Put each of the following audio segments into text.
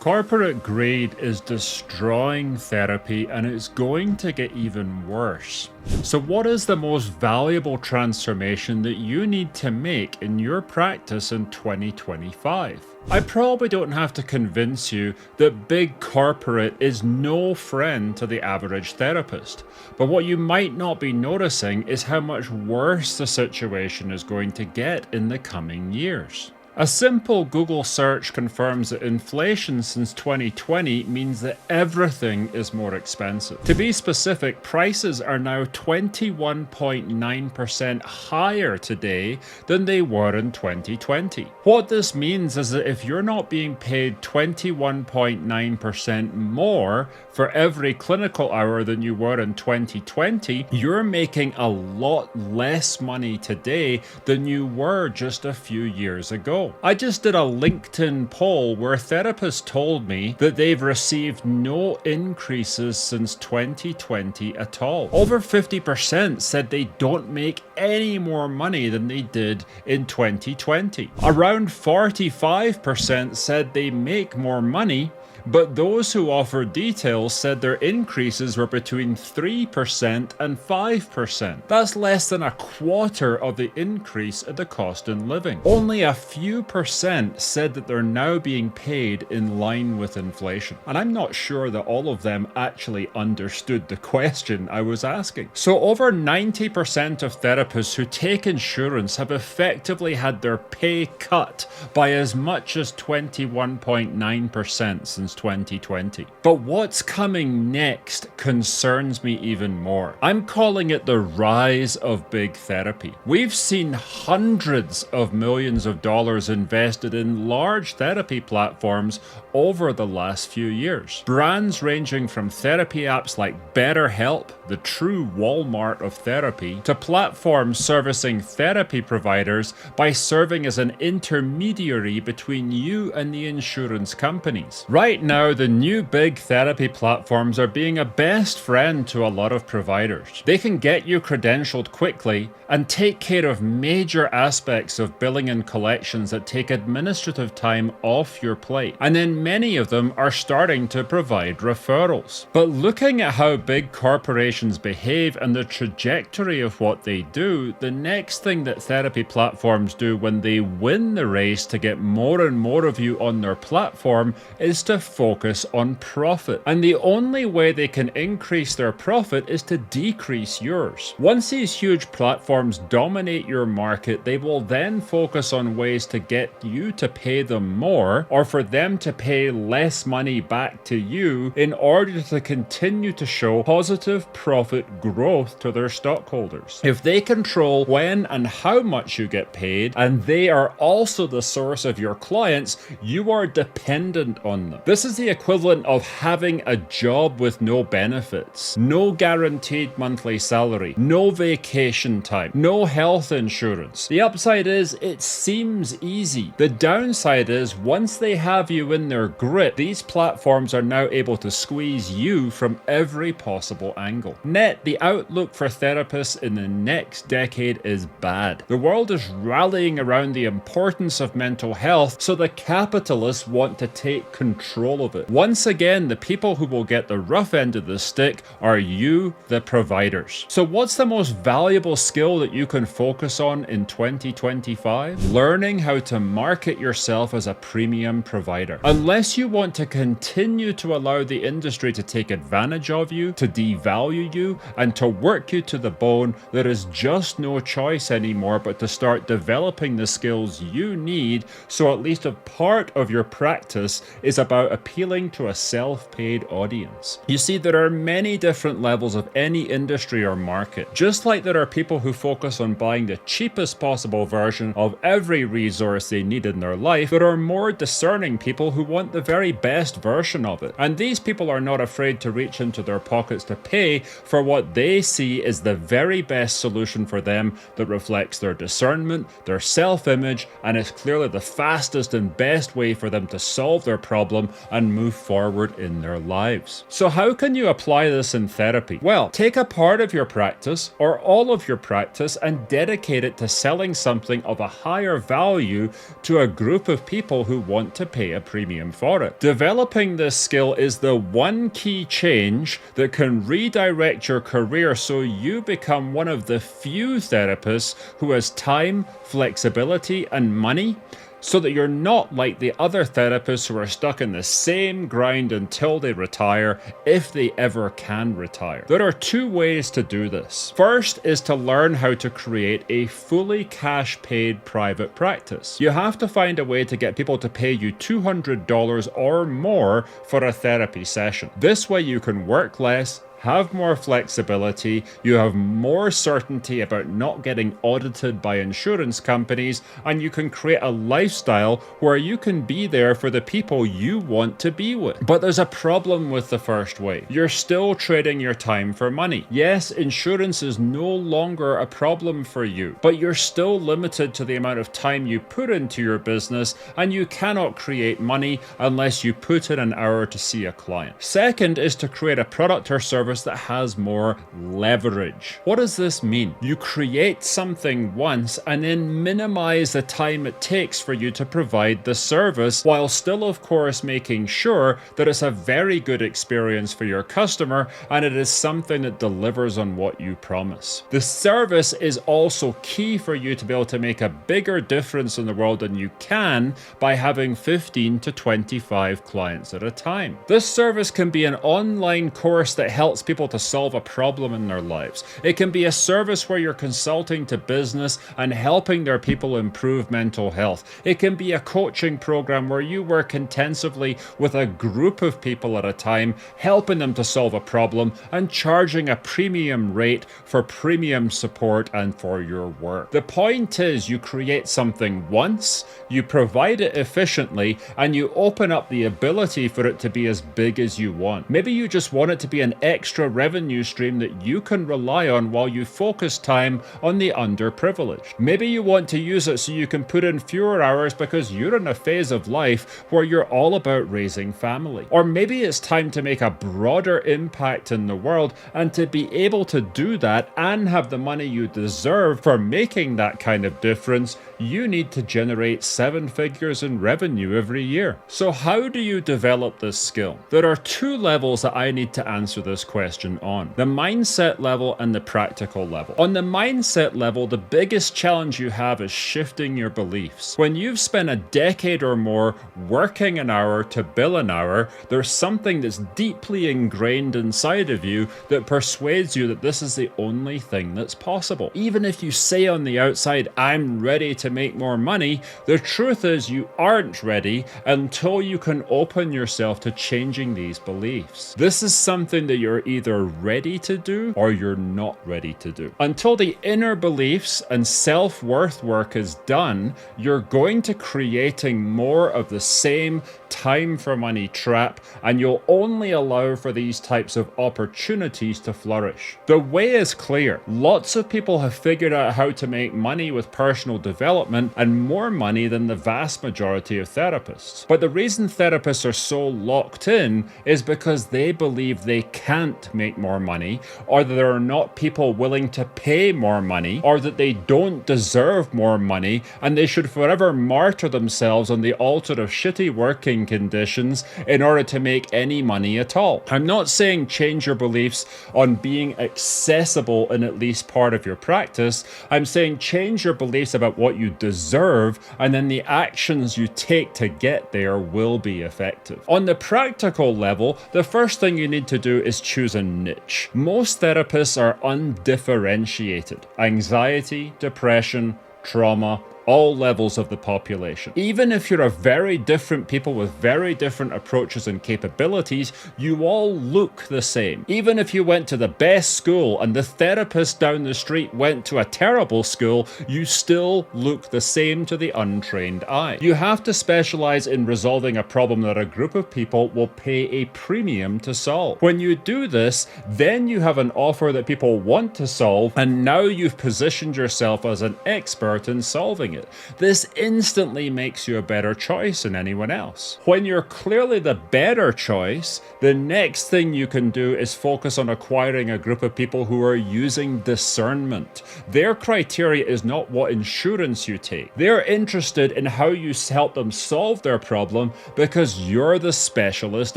Corporate greed is destroying therapy and it's going to get even worse. So what is the most valuable transformation that you need to make in your practice in 2025? I probably don't have to convince you that big corporate is no friend to the average therapist, but what you might not be noticing is how much worse the situation is going to get in the coming years. A simple Google search confirms that inflation since 2020 means that everything is more expensive. To be specific, prices are now 21.9% higher today than they were in 2020. What this means is that if you're not being paid 21.9% more for every clinical hour than you were in 2020, you're making a lot less money today than you were just a few years ago. I just did a LinkedIn poll where therapists told me that they've received no increases since 2020 at all. Over 50% said they don't make any more money than they did in 2020. Around 45% said they make more money, but those who offered details said their increases were between 3% and 5%. That's less than a quarter of the increase in the cost in living. Only a few percent said that they're now being paid in line with inflation. And I'm not sure that all of them actually understood the question I was asking. So over 90% of therapists who take insurance have effectively had their pay cut by as much as 21.9% since 2020. But what's coming next concerns me even more. I'm calling it the rise of big therapy. We've seen hundreds of millions of dollars invested in large therapy platforms over the last few years. Brands ranging from therapy apps like BetterHelp, the true Walmart of therapy, to platforms servicing therapy providers by serving as an intermediary between you and the insurance companies. Right now, the new big therapy platforms are being a best friend to a lot of providers. They can get you credentialed quickly and take care of major aspects of billing and collections that take administrative time off your plate. And then many of them are starting to provide referrals. But looking at how big corporations behave and the trajectory of what they do, the next thing that therapy platforms do when they win the race to get more and more of you on their platform is to focus on profit. And the only way they can increase their profit is to decrease yours. Once these huge platforms dominate your market, they will then focus on ways to get you to pay them more or for them to pay less money back to you in order to continue to show positive profit growth to their stockholders. If they control when and how much you get paid, and they are also the source of your clients, you are dependent on them. This is the equivalent of having a job with no benefits, no guaranteed monthly salary, no vacation time, no health insurance. The upside is it seems easy. The downside is once they have you in their grip, these platforms are now able to squeeze you from every possible angle. Net, the outlook for therapists in the next decade is bad. The world is rallying around the importance of mental health, so the capitalists want to take control of it. Once again, the people who will get the rough end of the stick are you, the providers. So what's the most valuable skill that you can focus on in 2025? Learning how to market yourself as a premium provider. Unless you want to continue to allow the industry to take advantage of you, to devalue you, and to work you to the bone, there is just no choice anymore but to start developing the skills you need so at least a part of your practice is about appealing to a self-paid audience. You see, there are many different levels of any industry or market. Just like there are people who focus on buying the cheapest possible version of every resource they need in their life, there are more discerning people who want the very best version of it. And these people are not afraid to reach into their pockets to pay for what they see as the very best solution for them that reflects their discernment, their self-image, and is clearly the fastest and best way for them to solve their problem and move forward in their lives. So how can you apply this in therapy? Well, take a part of your practice or all of your practice and dedicate it to selling something of a higher value to a group of people who want to pay a premium for it. Developing this skill is the one key change that can redirect your career so you become one of the few therapists who has time, flexibility, and money, so that you're not like the other therapists who are stuck in the same grind until they retire, if they ever can retire. There are two ways to do this. First is to learn how to create a fully cash paid private practice. You have to find a way to get people to pay you $200 or more for a therapy session. This way you can work less, have more flexibility, you have more certainty about not getting audited by insurance companies, and you can create a lifestyle where you can be there for the people you want to be with. But there's a problem with the first way. You're still trading your time for money. Yes, insurance is no longer a problem for you, but you're still limited to the amount of time you put into your business, and you cannot create money unless you put in an hour to see a client. Second is to create a product or service that has more leverage. What does this mean? You create something once and then minimize the time it takes for you to provide the service, while still of course making sure that it's a very good experience for your customer and it is something that delivers on what you promise. The service is also key for you to be able to make a bigger difference in the world than you can by having 15 to 25 clients at a time. This service can be an online course that helps people to solve a problem in their lives. It can be a service where you're consulting to business and helping their people improve mental health. It can be a coaching program where you work intensively with a group of people at a time, helping them to solve a problem and charging a premium rate for premium support and for your work. The point is, you create something once, you provide it efficiently, and you open up the ability for it to be as big as you want. Maybe you just want it to be an extra revenue stream that you can rely on while you focus time on the underprivileged. Maybe you want to use it so you can put in fewer hours because you're in a phase of life where you're all about raising family. Or maybe it's time to make a broader impact in the world, and to be able to do that and have the money you deserve for making that kind of difference, you need to generate 7 figures in revenue every year. So how do you develop this skill? There are two levels that I need to answer this question on: the mindset level and the practical level. On the mindset level, the biggest challenge you have is shifting your beliefs. When you've spent a decade or more working an hour to bill an hour, there's something that's deeply ingrained inside of you that persuades you that this is the only thing that's possible. Even if you say on the outside, I'm ready to make more money, the truth is you aren't ready until you can open yourself to changing these beliefs. This is something that you're either ready to do or you're not ready to do. Until the inner beliefs and self-worth work is done, you're going to creating more of the same time for money trap, and you'll only allow for these types of opportunities to flourish. The way is clear. Lots of people have figured out how to make money with personal development, and more money than the vast majority of therapists. But the reason therapists are so locked in is because they believe they can't make more money, or that there are not people willing to pay more money, or that they don't deserve more money, and they should forever martyr themselves on the altar of shitty working conditions in order to make any money at all. I'm not saying change your beliefs on being accessible in at least part of your practice. I'm saying change your beliefs about what you deserve, and then the actions you take to get there will be effective. On the practical level, the first thing you need to do is choose a niche. Most therapists are undifferentiated. Anxiety, depression, trauma, all levels of the population. Even if you're a very different people with very different approaches and capabilities, you all look the same. Even if you went to the best school and the therapist down the street went to a terrible school, you still look the same to the untrained eye. You have to specialize in resolving a problem that a group of people will pay a premium to solve. When you do this, then you have an offer that people want to solve, and now you've positioned yourself as an expert in solving it. it. This instantly makes you a better choice than anyone else. When you're clearly the better choice, the next thing you can do is focus on acquiring a group of people who are using discernment. Their criteria is not what insurance you take. They're interested in how you help them solve their problem because you're the specialist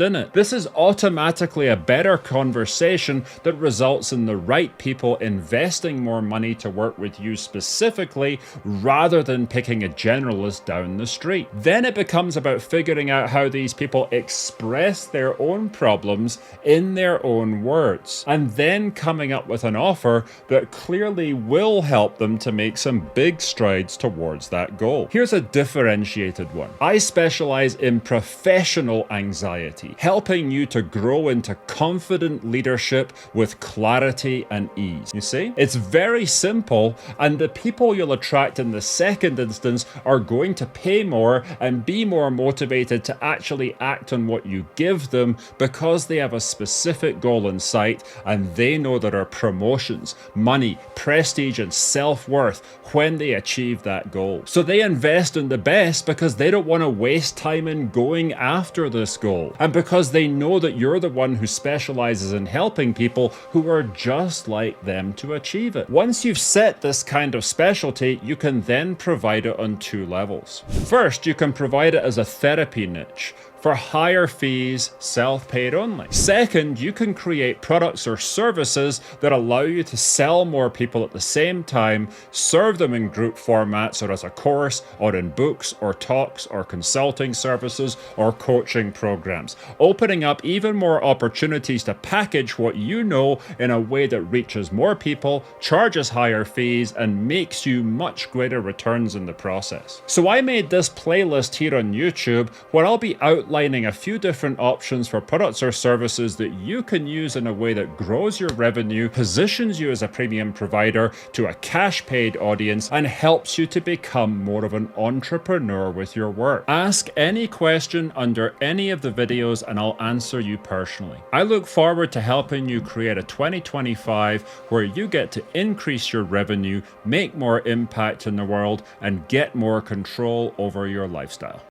in it. This is automatically a better conversation that results in the right people investing more money to work with you specifically rather than picking a generalist down the street. Then it becomes about figuring out how these people express their own problems in their own words, and then coming up with an offer that clearly will help them to make some big strides towards that goal. Here's a differentiated one. I specialize in professional anxiety, helping you to grow into confident leadership with clarity and ease. You see? It's very simple, and the people you'll attract in the second instance are going to pay more and be more motivated to actually act on what you give them because they have a specific goal in sight and they know there are promotions, money, prestige, and self-worth when they achieve that goal. So they invest in the best because they don't want to waste time in going after this goal, and because they know that you're the one who specializes in helping people who are just like them to achieve it. Once you've set this kind of specialty, you can then provide it on two levels. First, you can provide it as a therapy niche for higher fees, self-paid only. Second, you can create products or services that allow you to sell more people at the same time, serve them in group formats or as a course or in books or talks or consulting services or coaching programs, opening up even more opportunities to package what you know in a way that reaches more people, charges higher fees, and makes you much greater returns in the process. So I made this playlist here on YouTube where I'll be outlining a few different options for products or services that you can use in a way that grows your revenue, positions you as a premium provider to a cash paid audience, and helps you to become more of an entrepreneur with your work. Ask any question under any of the videos and I'll answer you personally. I look forward to helping you create a 2025 where you get to increase your revenue, make more impact in the world, and get more control over your lifestyle.